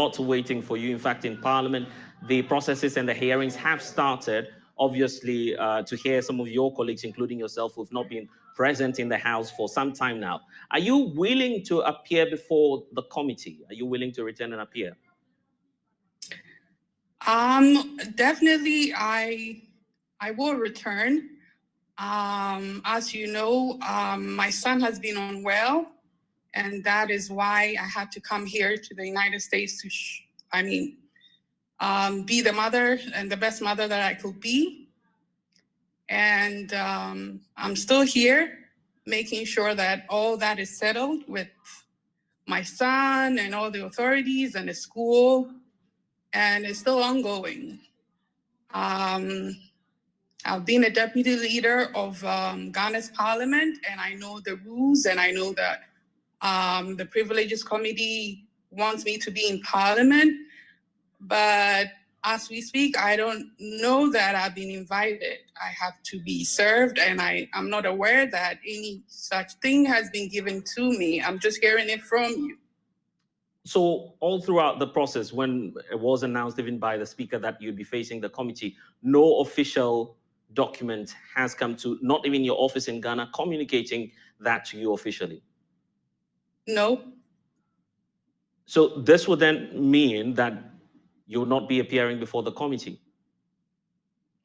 Not waiting for you. In fact, in Parliament, the processes and the hearings have started. Obviously, to hear some of your colleagues, including yourself, who've not been present in the House for some time now. Are you willing to appear before the committee? Are you willing to return and appear? Definitely, I will return. As you know, my son has been unwell, and that is why I had to come here to the United States to, be the mother and the best mother that I could be. And I'm still here, making sure that all that is settled with my son and all the authorities and the school, and it's still ongoing. I've been a deputy leader of Ghana's parliament, and I know the rules, and I know that the Privileges Committee wants me to be in parliament. But as we speak, I don't know that I've been invited. I have to be served, and I'm not aware that any such thing has been given to me. I'm just hearing it from you. So all throughout the process, when it was announced even by the speaker that you'd be facing the committee, no official document has come to, not even your office in Ghana, communicating that to you officially? No. So this would then mean that you will not be appearing before the committee?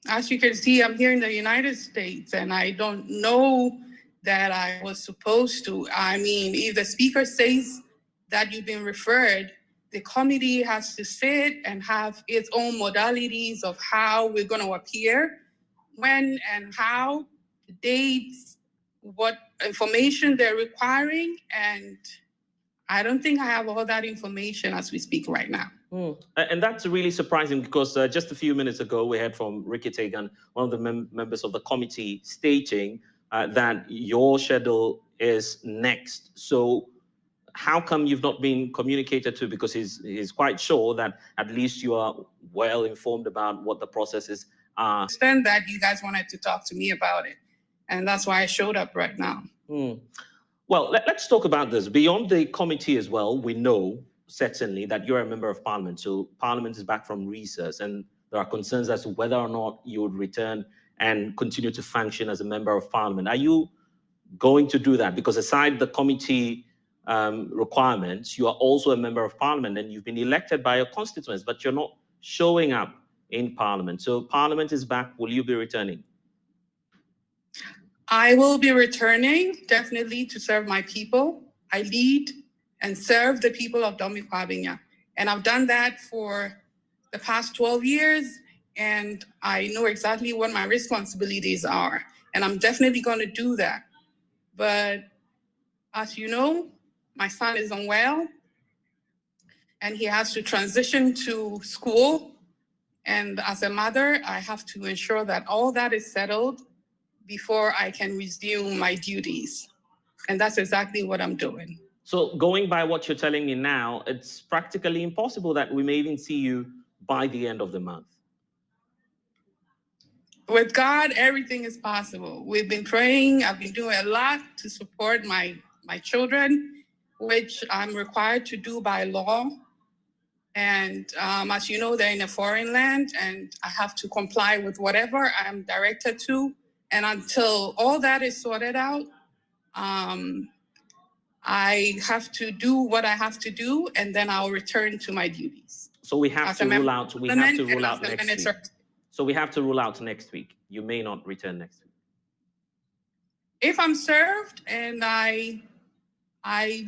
As you can see, I'm here in the United States, and I don't know that I was supposed to. I mean, if the speaker says that you've been referred, the committee has to sit and have its own modalities of how we're going to appear, when and how, the dates, what information they're requiring, and I don't think I have all that information as we speak right now. And that's really surprising, because just a few minutes ago, we heard from Ricky Tegan, one of the members of the committee, stating that your schedule is next. So how come you've not been communicated to? Because he's quite sure that at least you are well informed about what the processes are. I understand that you guys wanted to talk to me about it, and that's why I showed up right now. Well, let's talk about this. Beyond the committee as well, we know certainly that you're a member of Parliament. So Parliament is back from recess, and there are concerns as to whether or not you would return and continue to function as a member of Parliament. Are you going to do that? Because aside the committee requirements, you are also a member of Parliament, and you've been elected by your constituents, but you're not showing up in Parliament. So Parliament is back. Will you be returning? I will be returning, definitely, to serve my people. I lead and serve the people of Dome-Kwabenya, and I've done that for the past 12 years, and I know exactly what my responsibilities are, and I'm definitely going to do that. But as you know, my son is unwell, and he has to transition to school. And as a mother, I have to ensure that all that is settled before I can resume my duties. And that's exactly what I'm doing. So going by what you're telling me now, it's practically impossible that we may even see you by the end of the month. With God, everything is possible. We've been praying. I've been doing a lot to support my children, which I'm required to do by law. And as you know, they're in a foreign land, and I have to comply with whatever I'm directed to. And until all that is sorted out, I have to do what I have to do, and then I'll return to my duties. So we have to rule out. We have to rule out next week. So we have to rule out next week. You may not return next week. If I'm served and I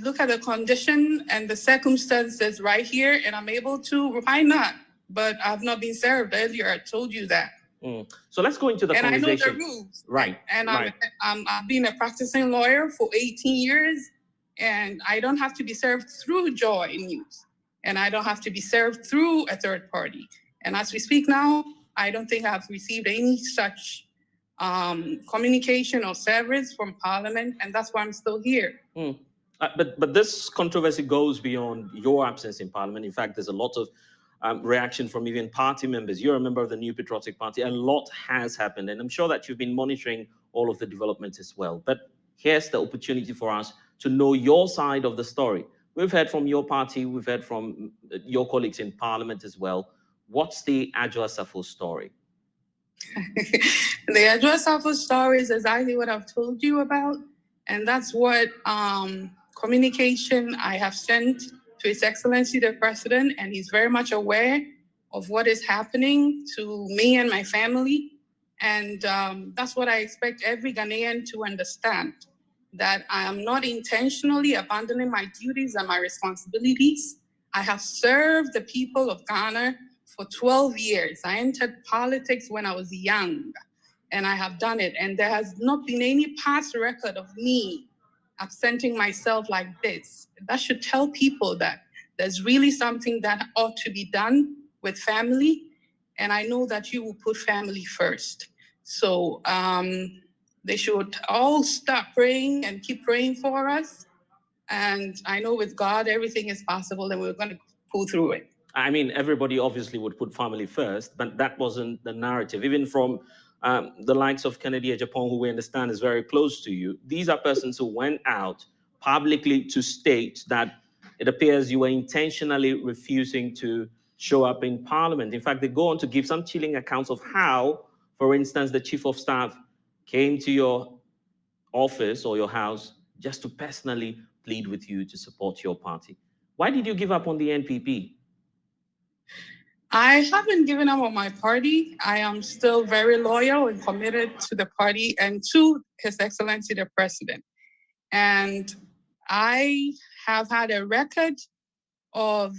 look at the condition and the circumstances right here, and I'm able to, why not? But I've not been served earlier. I told you that. So let's go into the conversation. And I know the rules. Right. And I've been a practicing lawyer for 18 years, and I don't have to be served through Joy News, and I don't have to be served through a third party. And as we speak now, I don't think I've received any such communication or service from Parliament, and that's why I'm still here. But this controversy goes beyond your absence in Parliament. In fact, there's a lot of reaction from even party members. You're a member of the New Patriotic Party. A lot has happened, and I'm sure that you've been monitoring all of the developments as well. But here's the opportunity for us to know your side of the story. We've heard from your party, we've heard from your colleagues in Parliament as well. What's the Adwoa Safo story? The Adwoa Safo story is exactly what I've told you about, and that's what communication I have sent to His Excellency the President, and he's very much aware of what is happening to me and my family. And that's what I expect every Ghanaian to understand, that I am not intentionally abandoning my duties and my responsibilities. I have served the people of Ghana for 12 years. I entered politics when I was young, and I have done it. And there has not been any past record of me absenting myself like this. That should tell people that there's really something that ought to be done with family. And I know that you will put family first. So they should all start praying and keep praying for us. And I know with God, everything is possible, and we're going to pull through it. I mean, everybody obviously would put family first, but that wasn't the narrative. Even from the likes of Kennedy Japan, who we understand is very close to you, these are persons who went out publicly to state that it appears you were intentionally refusing to show up in Parliament. In fact, they go on to give some chilling accounts of how, for instance, the Chief of Staff came to your office or your house just to personally plead with you to support your party. Why did you give up on the NPP? I haven't given up on my party. I am still very loyal and committed to the party and to His Excellency the President. And I have had a record of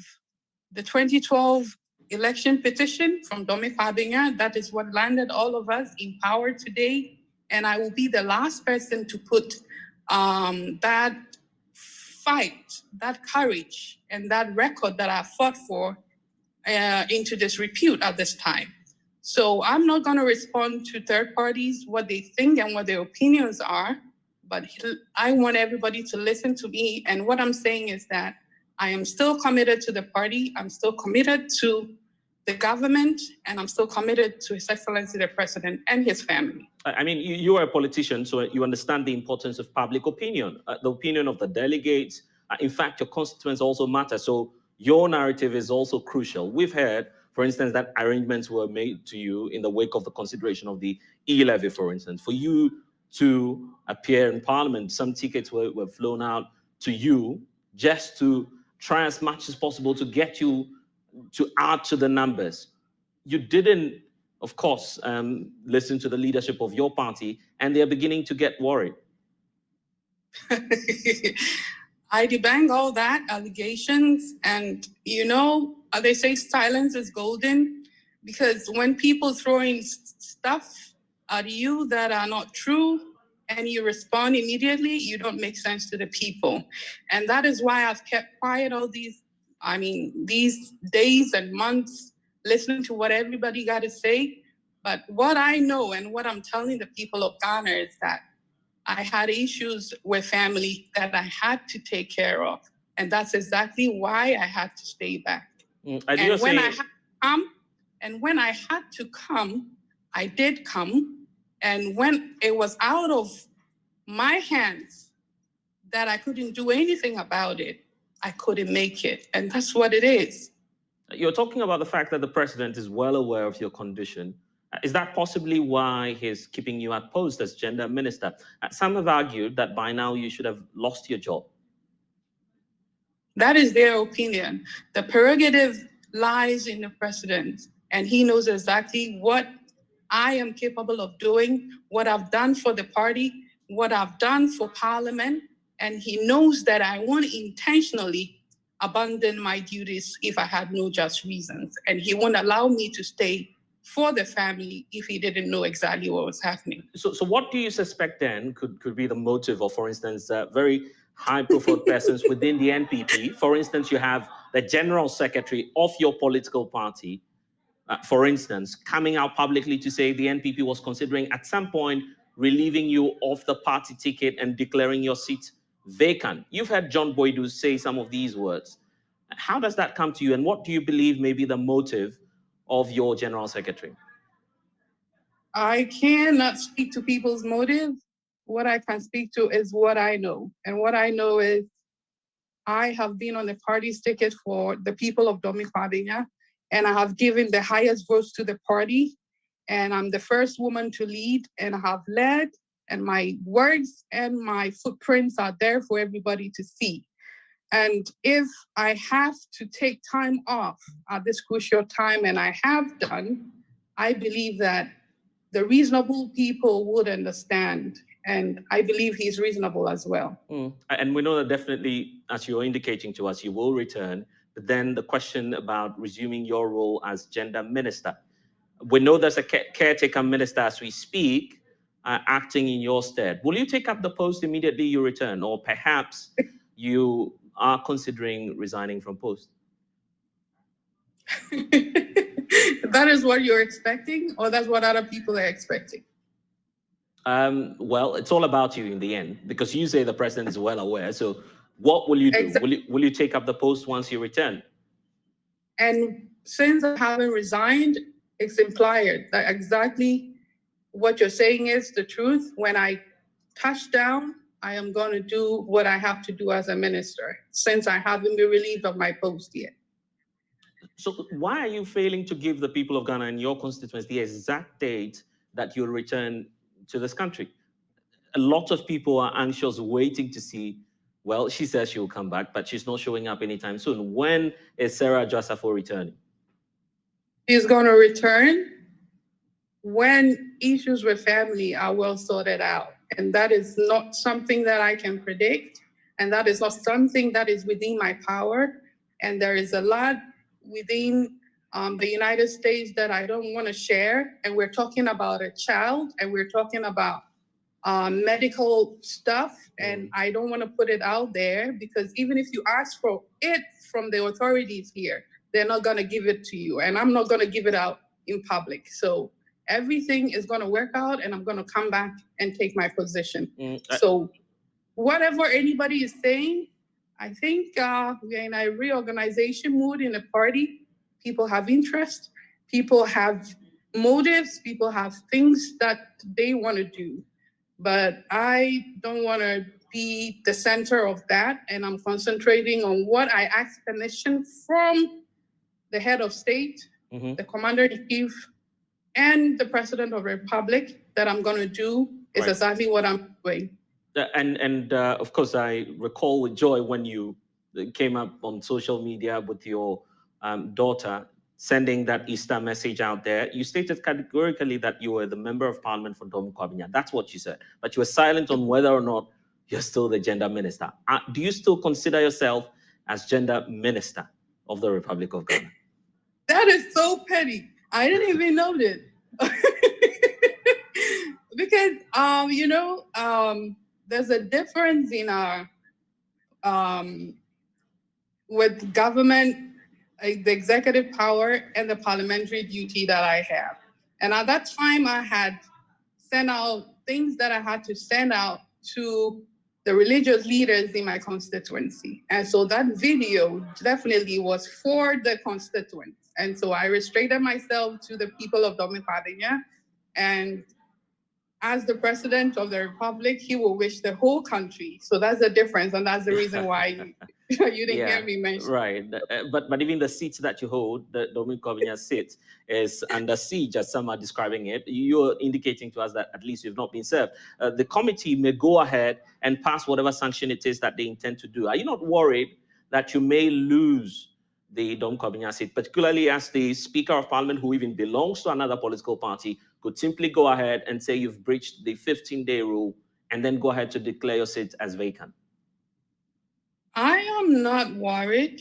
the 2012 election petition from Dome-Kwabenya. That is what landed all of us in power today. And I will be the last person to put that fight, that courage, and that record that I fought for into disrepute at this time. So I'm not going to respond to third parties, what they think and what their opinions are, but I want everybody to listen to me. And what I'm saying is that I am still committed to the party. I'm still committed to the government, and I'm still committed to His Excellency the President and his family. I mean, you are a politician, so you understand the importance of public opinion, the opinion of the delegates. In fact, your constituents also matter. So your narrative is also crucial. We've heard, for instance, that arrangements were made to you in the wake of the consideration of the e-levy, for instance, for you to appear in Parliament. Some tickets were flown out to you just to try as much as possible to get you to add to the numbers. You didn't, of course, listen to the leadership of your party, and they're beginning to get worried. I debunk all that allegations, and they say silence is golden, because when people throwing stuff at you that are not true and you respond immediately, you don't make sense to the people. And that is why I've kept quiet all these days and months, listening to what everybody got to say. But what I know and what I'm telling the people of Ghana is that I had issues with family that I had to take care of. And that's exactly why I had to stay back. And when I had to come, I did come. And when it was out of my hands that I couldn't do anything about it, I couldn't make it. And that's what it is. You're talking about the fact that the president is well aware of your condition. Is that possibly why he's keeping you at post as gender minister? Some have argued that by now you should have lost your job. That is their opinion. The prerogative lies in the president, and he knows exactly what I am capable of doing, what I've done for the party, what I've done for Parliament, and he knows that I won't intentionally abandon my duties if I had no just reasons, and he won't allow me to stay for the family if he didn't know exactly what was happening. So what do you suspect then could be the motive of, for instance, very high-profile persons within the NPP? For instance, you have the general secretary of your political party, for instance, coming out publicly to say the NPP was considering at some point relieving you of the party ticket and declaring your seat vacant. You've heard John Boydu say some of these words. How does that come to you, and what do you believe may be the motive of your general secretary? I cannot speak to people's motive. What I can speak to is what I know. And what I know is I have been on the party's ticket for the people of Dome-Kwabenya, and I have given the highest votes to the party. And I'm the first woman to lead, and I have led, and my words and my footprints are there for everybody to see. And if I have to take time off at this crucial time, and I have done, I believe that the reasonable people would understand. And I believe he's reasonable as well. And we know that definitely, as you're indicating to us, you will return. But then the question about resuming your role as gender minister. We know there's a caretaker minister as we speak, acting in your stead. Will you take up the post immediately you return? Or perhaps you are considering resigning from post? That is what you're expecting, or that's what other people are expecting? Well, it's all about you in the end, because you say the president is well aware. So what will you do? Exactly. Will you take up the post once you return? And since I haven't resigned, it's implied that exactly what you're saying is the truth. When I touch down, I am going to do what I have to do as a minister, since I haven't been relieved of my post yet. So why are you failing to give the people of Ghana and your constituents the exact date that you'll return to this country? A lot of people are anxious, waiting to see, well, she says she'll come back, but she's not showing up anytime soon. When is Sarah Adwoa Safo returning? She's going to return when issues with family are well sorted out. And that is not something that I can predict. And that is not something that is within my power. And there is a lot within the United States that I don't want to share. And we're talking about a child, and we're talking about medical stuff. And I don't want to put it out there, because even if you ask for it from the authorities here, they're not going to give it to you. And I'm not going to give it out in public. So everything is going to work out, and I'm going to come back and take my position. So whatever anybody is saying, I think we're in a reorganization mood in the party. People have interest. People have motives. People have things that they want to do. But I don't want to be the center of that. And I'm concentrating on what I asked permission from the head of state, the commander-in-chief, and the president of the republic that I'm going to do is exactly what I'm doing. And of course, I recall with joy when you came up on social media with your daughter, sending that Easter message out there. You stated categorically that you were the member of parliament for Dome-Kwabenya. That's what you said. But you were silent on whether or not you're still the gender minister. Do you still consider yourself as gender minister of the Republic of Ghana? That is so petty. I didn't even know that. Because, there's a difference in our, with government, the executive power and the parliamentary duty that I have. And at that time, I had sent out things that I had to send out to the religious leaders in my constituency. And so that video definitely was for the constituents. And so I restricted myself to the people of Dome-Kwabenya. And as the president of the republic, he will wish the whole country. So that's the difference. And that's the reason why you didn't hear me mention. Right. But even the seats that you hold, the Dome-Kwabenya seat, is under siege, as some are describing it. You're indicating to us that at least you've not been served. The committee may go ahead and pass whatever sanction it is that they intend to do. Are you not worried that you may lose the Dome-Kwabenya seat, particularly as the Speaker of Parliament, who even belongs to another political party, could simply go ahead and say you've breached the 15-day rule and then go ahead to declare your seat as vacant? I am not worried,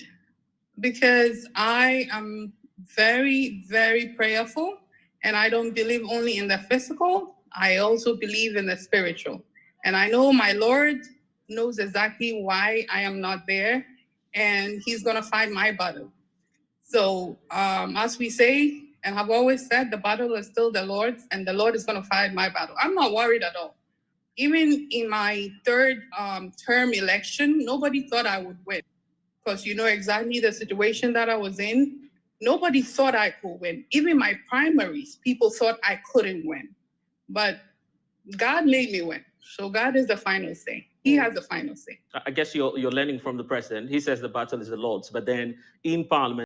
because I am very, very prayerful, and I don't believe only in the physical. I also believe in the spiritual. And I know my Lord knows exactly why I am not there, and he's going to fight my battle. So as we say, and I've always said, the battle is still the Lord's, and the Lord is going to fight my battle. I'm not worried at all. Even in my third term election, nobody thought I would win, because you know exactly the situation that I was in. Nobody thought I could win. Even my primaries, people thought I couldn't win. But God made me win. So God is the final say. He has the final say. I guess you're learning from the president. He says the battle is the Lord's, but then in Parliament,